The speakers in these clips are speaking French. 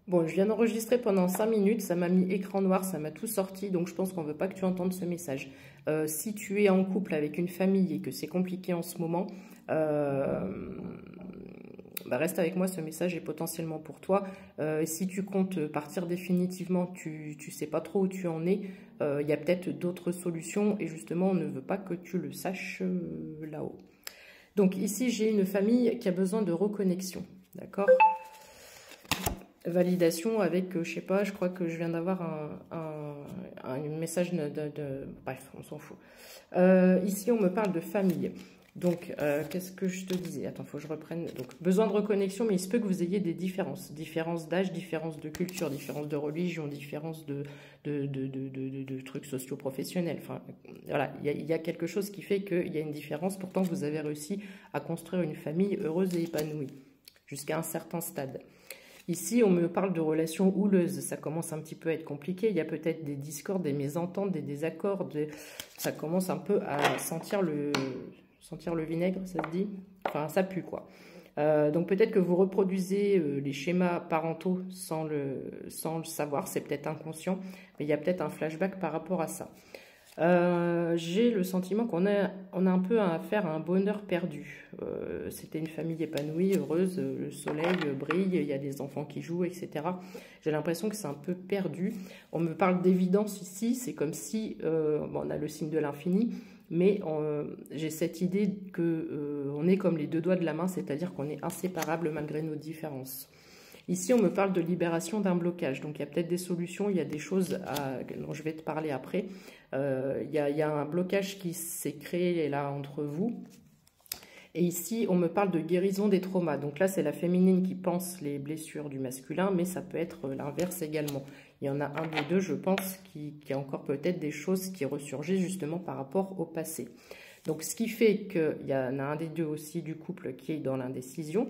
Bon, je viens d'enregistrer pendant 5 minutes, ça m'a mis écran noir, ça m'a tout sorti, donc je pense qu'on ne veut pas que tu entendes ce message. Si tu es en couple avec une famille et que c'est compliqué en ce moment, reste avec moi, ce message est potentiellement pour toi. Si tu comptes partir définitivement, tu ne sais pas trop où tu en es, il y a peut-être d'autres solutions et justement, on ne veut pas que tu le saches là-haut. Donc ici, j'ai une famille qui a besoin de reconnexion, d'accord ? Validation avec, je sais pas, je crois que je viens d'avoir un message bref, on s'en fout. Ici, on me parle de famille. Donc, qu'est-ce que je te disais? Attends, il faut que je reprenne. Donc, besoin de reconnexion, mais il se peut que vous ayez des différences. Différences d'âge, différences de culture, différences de religion, différences de trucs socio-professionnels. Enfin, voilà, il y a quelque chose qui fait qu'il y a une différence. Pourtant, vous avez réussi à construire une famille heureuse et épanouie jusqu'à un certain stade. Ici, on me parle de relations houleuses. Ça commence un petit peu à être compliqué. Il y a peut-être des discordes, des mésententes, des désaccords. Ça commence un peu à sentir le vinaigre, ça se dit? Enfin, ça pue, quoi. Donc, peut-être que vous reproduisez les schémas parentaux sans le savoir. C'est peut-être inconscient. Mais il y a peut-être un flashback par rapport à ça. J'ai le sentiment qu'on a un peu affaire à un bonheur perdu. C'était une famille épanouie, heureuse, le soleil brille, il y a des enfants qui jouent, etc. J'ai l'impression que c'est un peu perdu. On me parle d'évidence ici, c'est comme si on a le signe de l'infini, mais j'ai cette idée que on est comme les deux doigts de la main, c'est-à-dire qu'on est inséparables malgré nos différences. Ici, on me parle de libération d'un blocage. Donc, il y a peut-être des solutions, il y a des choses dont je vais te parler après. Il y a un blocage qui s'est créé là entre vous. Et ici, on me parle de guérison des traumas. Donc là, c'est la féminine qui pense les blessures du masculin, mais ça peut être l'inverse également. Il y en a un des deux, je pense, qui a encore peut-être des choses qui ressurgissent justement par rapport au passé. Donc, ce qui fait qu'il y en a un des deux aussi du couple qui est dans l'indécision.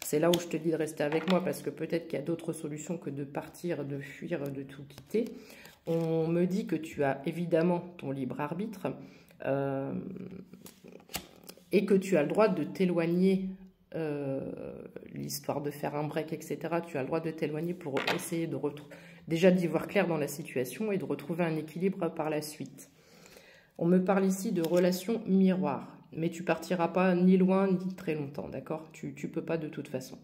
C'est là où je te dis de rester avec moi parce que peut-être qu'il y a d'autres solutions que de partir, de fuir, de tout quitter. On me dit que tu as évidemment ton libre arbitre et que tu as le droit de t'éloigner, l'histoire de faire un break, etc. Tu as le droit de t'éloigner pour essayer de déjà d'y voir clair dans la situation et de retrouver un équilibre par la suite. On me parle ici de relations miroirs. Mais tu partiras pas ni loin ni très longtemps, d'accord? Tu peux pas de toute façon.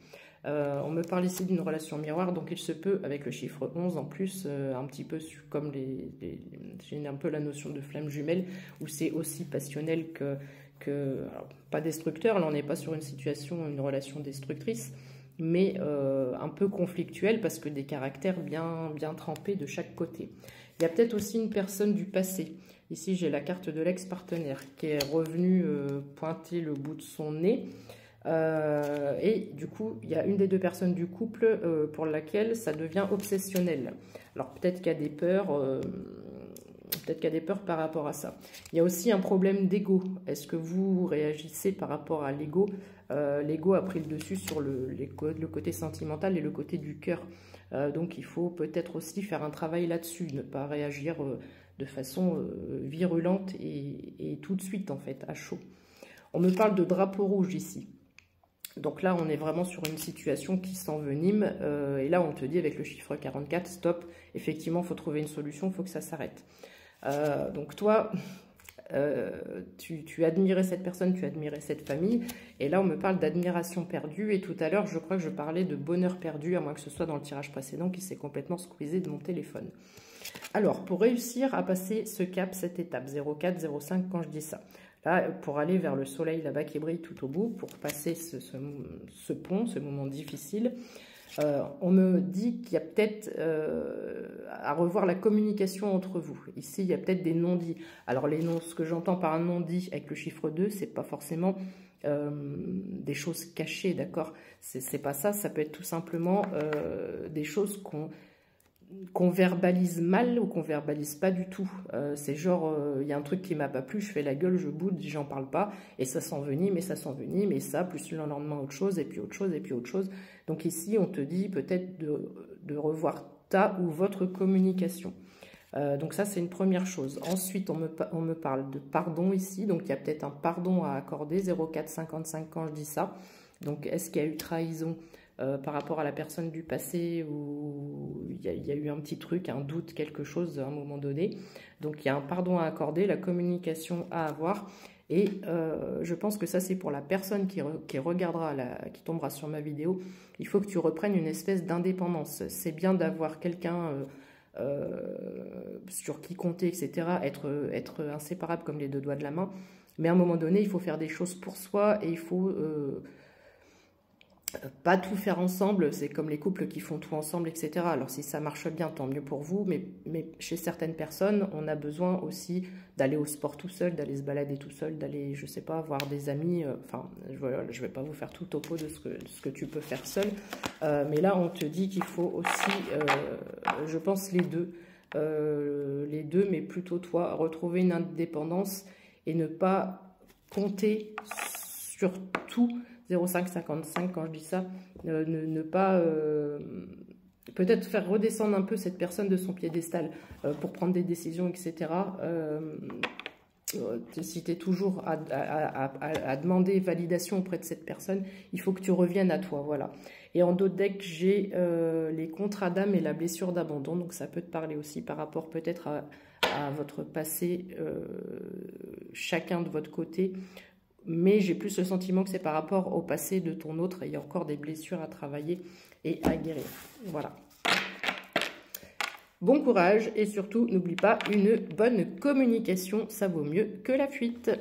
On me parle ici d'une relation miroir, donc il se peut, avec le chiffre 11 en plus, un petit peu comme j'ai un peu la notion de flamme jumelle, où c'est aussi passionnel alors, pas destructeur, là on n'est pas sur une situation, une relation destructrice, mais un peu conflictuel parce que des caractères bien trempés de chaque côté. Il y a peut-être aussi une personne du passé. Ici, j'ai la carte de l'ex-partenaire qui est revenu pointer le bout de son nez. Et du coup, il y a une des deux personnes du couple pour laquelle ça devient obsessionnel. Alors, peut-être qu'il y a des peurs... Peut-être qu'il y a des peurs par rapport à ça. Il y a aussi un problème d'ego. Est-ce que vous réagissez par rapport à l'ego? L'ego a pris le dessus sur le côté sentimental et le côté du cœur. Donc il faut peut-être aussi faire un travail là-dessus, ne pas réagir de façon virulente et tout de suite en fait, à chaud. On me parle de drapeau rouge ici. Donc là, on est vraiment sur une situation qui s'envenime. Et là, on te dit avec le chiffre 44, stop, effectivement, il faut trouver une solution, il faut que ça s'arrête. Donc toi, tu admirais cette personne, tu admirais cette famille, et là on me parle d'admiration perdue, et tout à l'heure je crois que je parlais de bonheur perdu, à moins que ce soit dans le tirage précédent qui s'est complètement squeezé de mon téléphone. Alors, pour réussir à passer ce cap, cette étape, 0,4, 0,5 quand je dis ça, là, pour aller vers le soleil là-bas qui brille tout au bout, pour passer ce pont, ce moment difficile, on me dit qu'il y a peut-être à revoir la communication entre vous. Ici, il y a peut-être des non-dits. Alors, ce que j'entends par un non-dit avec le chiffre 2, c'est pas forcément des choses cachées, d'accord? C'est pas ça, ça peut être tout simplement des choses qu'on verbalise mal ou qu'on verbalise pas du tout. C'est genre, il y a un truc qui m'a pas plu, je fais la gueule, je boude, j'en parle pas, et ça s'envenime, et ça, plus le lendemain autre chose, et puis autre chose, et puis autre chose. Donc ici, on te dit peut-être de revoir ta ou votre communication. Donc ça, c'est une première chose. Ensuite, on me parle de pardon ici, donc il y a peut-être un pardon à accorder, 0,455 quand je dis ça. Donc, est-ce qu'il y a eu trahison par rapport à la personne du passé où il y a eu un petit truc, un doute, quelque chose à un moment donné. Donc il y a un pardon à accorder, la communication à avoir. Et je pense que ça, c'est pour la personne qui regardera, qui tombera sur ma vidéo. Il faut que tu reprennes une espèce d'indépendance. C'est bien d'avoir quelqu'un sur qui compter, etc. Être inséparable comme les deux doigts de la main. Mais à un moment donné, il faut faire des choses pour soi et il faut pas tout faire ensemble. C'est comme les couples qui font tout ensemble, etc. Alors si ça marche bien, tant mieux pour vous. Mais chez certaines personnes, on a besoin aussi d'aller au sport tout seul, d'aller se balader tout seul, d'aller, je sais pas, voir des amis. Enfin, je vais pas vous faire tout topo de ce que tu peux faire seul. Mais là, on te dit qu'il faut aussi, je pense, les deux, mais plutôt toi, retrouver une indépendance et ne pas compter sur tout. 0,555 quand je dis ça, ne pas peut-être faire redescendre un peu cette personne de son piédestal pour prendre des décisions, etc. Si tu es toujours à demander validation auprès de cette personne, il faut que tu reviennes à toi, voilà. Et en d'autres decks, j'ai les contrats d'âme et la blessure d'abandon, donc ça peut te parler aussi par rapport peut-être à votre passé, chacun de votre côté. Mais j'ai plus le sentiment que c'est par rapport au passé de ton autre. Il y a encore des blessures à travailler et à guérir. Voilà. Bon courage et surtout, n'oublie pas, une bonne communication, ça vaut mieux que la fuite.